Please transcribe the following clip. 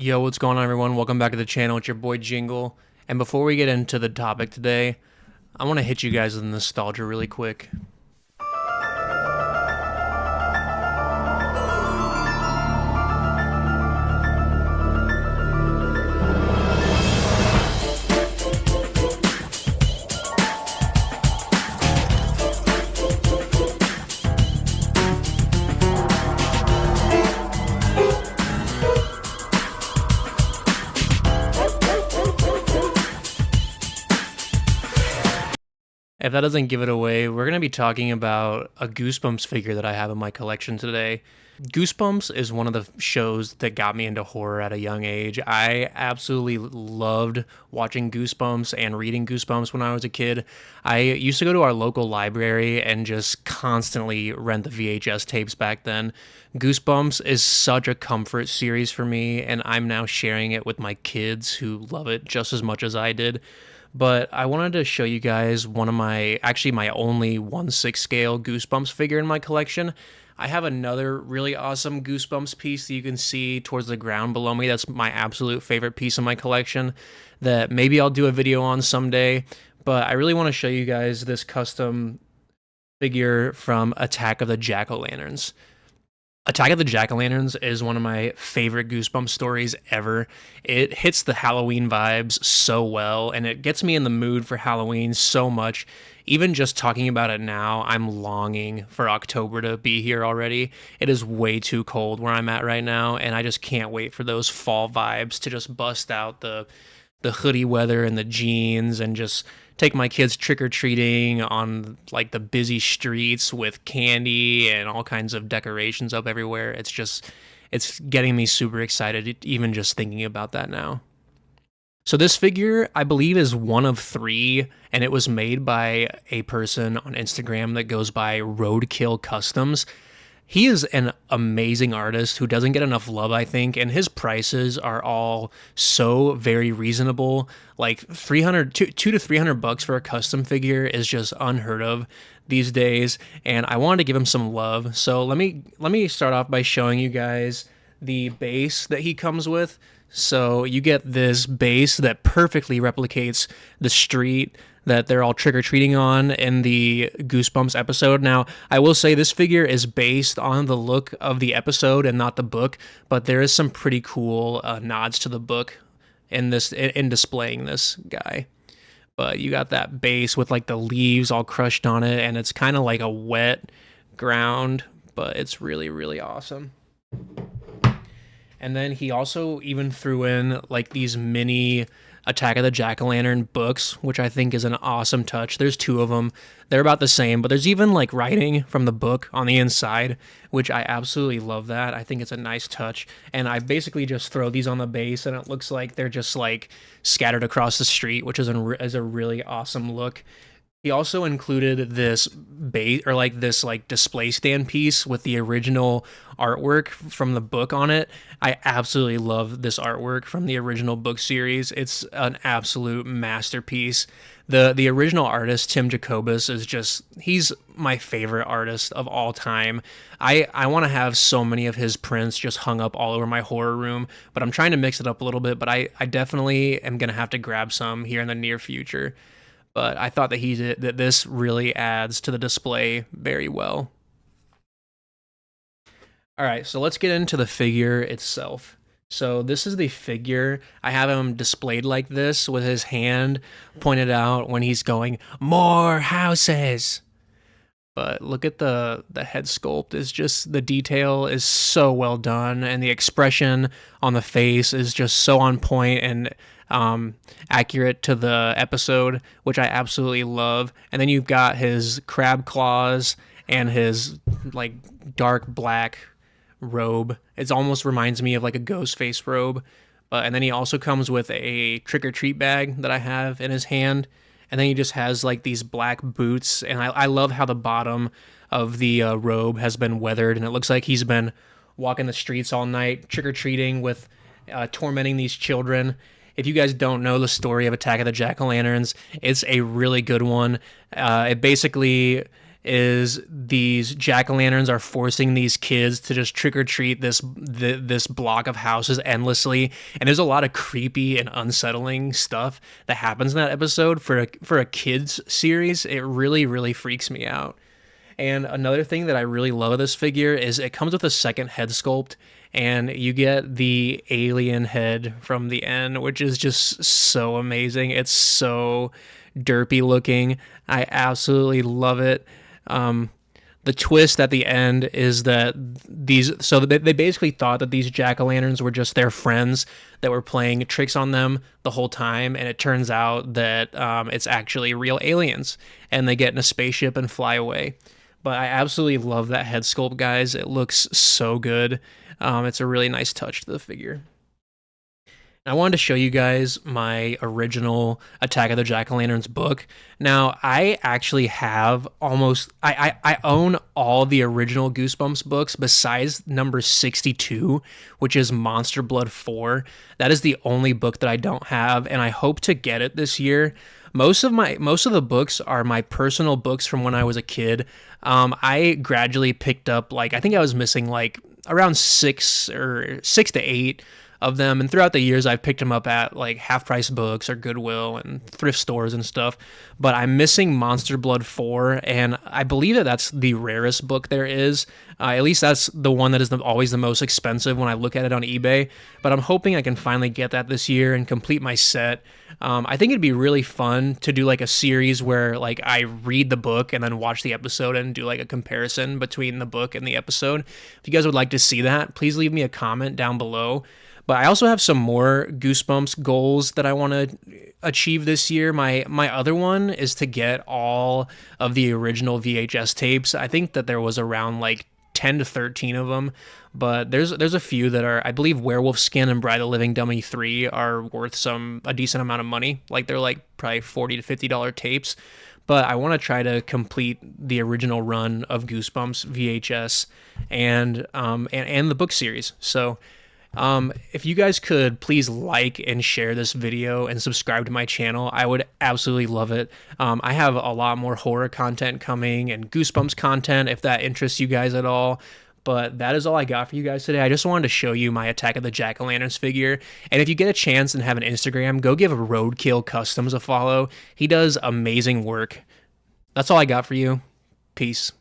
Yo, what's going on, everyone? Welcome back to the channel. It's your boy Jingle. And before we get into the topic today, I want to hit you guys with nostalgia really quick. If that doesn't give it away, we're going to be talking about a Goosebumps figure that I have in my collection today. Goosebumps is one of the shows that got me into horror at a young age. I absolutely loved watching Goosebumps and reading Goosebumps when I was a kid. I used to go to our local library and just constantly rent the VHS tapes back then. Goosebumps is such a comfort series for me, and I'm now sharing it with my kids who love it just as much as I did. But I wanted to show you guys one of my only 1/6 scale Goosebumps figure in my collection. I have another really awesome Goosebumps piece that you can see towards the ground below me. That's my absolute favorite piece of my collection that maybe I'll do a video on someday. But I really want to show you guys this custom figure from Attack of the Jack-O-Lanterns. Attack of the Jack-O-Lanterns is one of my favorite Goosebumps stories ever. It hits the Halloween vibes so well, and it gets me in the mood for Halloween so much. Even just talking about it now, I'm longing for October to be here already. It is way too cold where I'm at right now, and I just can't wait for those fall vibes to just bust out the hoodie weather and the jeans and just take my kids trick-or-treating on like the busy streets with candy and all kinds of decorations up everywhere. It's getting me super excited even just thinking about that now. So this figure, I believe, is one of three, and it was made by a person on Instagram that goes by RoadKill Customs. He is an amazing artist who doesn't get enough love, I think, and his prices are all so very reasonable. Like 300 two to 300 bucks for a custom figure is just unheard of these days, and I wanted to give him some love. So let me start off by showing you guys the base that he comes with. So you get this base that perfectly replicates the street that they're all trick-or-treating on in the Goosebumps episode. Now, I will say this figure is based on the look of the episode and not the book, but there is some pretty cool nods to the book in displaying this guy. But you got that base with like the leaves all crushed on it, and it's kind of like a wet ground, but it's really, really awesome. And then he also even threw in like these mini Attack of the Jack-O-Lantern books, which I think is an awesome touch. There's two of them. They're about the same, but there's even like writing from the book on the inside, which I absolutely love that. I think it's a nice touch. And I basically just throw these on the base and it looks like they're just like scattered across the street, which is a really awesome look. He also included this base or like this like display stand piece with the original artwork from the book on it. I absolutely love this artwork from the original book series. It's an absolute masterpiece. The original artist, Tim Jacobus, he's my favorite artist of all time. I want to have so many of his prints just hung up all over my horror room, but I'm trying to mix it up a little bit, but I definitely am gonna have to grab some here in the near future. But I thought that this really adds to the display very well. All right, so let's get into the figure itself. So this is the figure. I have him displayed like this with his hand pointed out when he's going, "More houses." But look at the head sculpt. Is just the detail is so well done, and the expression on the face is just so on point and accurate to the episode, which I absolutely love. And then you've got his crab claws and his like dark black robe. It almost reminds me of like a ghost face robe. And then he also comes with a trick or treat bag that I have in his hand. And then he just has like these black boots. And I love how the bottom of the robe has been weathered. And it looks like he's been walking the streets all night, trick or treating with tormenting these children. If you guys don't know the story of Attack of the Jack-O-Lanterns, it's a really good one. It basically is these jack-o'-lanterns are forcing these kids to just trick-or-treat this block of houses endlessly, and there's a lot of creepy and unsettling stuff that happens in that episode. For a kids series, it really freaks me out. And another thing that I really love of this figure is it comes with a second head sculpt, and you get the alien head from the end, which is just so amazing. It's so derpy looking. I absolutely love it. Um, the twist at the end is that they basically thought that these jack-o'-lanterns were just their friends that were playing tricks on them the whole time, and it turns out that it's actually real aliens, and they get in a spaceship and fly away. But I absolutely love that head sculpt, guys. It looks so good. It's a really nice touch to the figure. I wanted to show you guys my original Attack of the Jack-O'-Lanterns book. Now, I actually have I own all the original Goosebumps books besides number 62, which is Monster Blood 4. That is the only book that I don't have, and I hope to get it this year. Most of the books are my personal books from when I was a kid. I gradually picked up, like, I think I was missing like around six to eight of them, and throughout the years I've picked them up at like half price books or Goodwill and thrift stores and stuff. But I'm missing Monster Blood 4, and I believe that that's the rarest book there is. At least that's the one that is always the most expensive when I look at it on eBay. But I'm hoping I can finally get that this year and complete my set. I think it'd be really fun to do like a series where like I read the book and then watch the episode and do like a comparison between the book and the episode. If you guys would like to see that, please leave me a comment down below. But I also have some more Goosebumps goals that I want to achieve this year. My other one is to get all of the original VHS tapes. I think that there was around like 10 to 13 of them, but there's a few that are, I believe Werewolf Skin and Bride of the Living Dummy 3 are worth a decent amount of money. Like they're like probably $40 to $50 tapes. But I want to try to complete the original run of Goosebumps VHS and the book series. So if you guys could please like and share this video and subscribe to my channel, I would absolutely love it. I have a lot more horror content coming and Goosebumps content if that interests you guys at all. But that is all I got for you guys today. I just wanted to show you my Attack of the Jack-O'-Lanterns figure. And if you get a chance and have an Instagram, go give RoadKill Customs a follow. He does amazing work. That's all I got for you. Peace.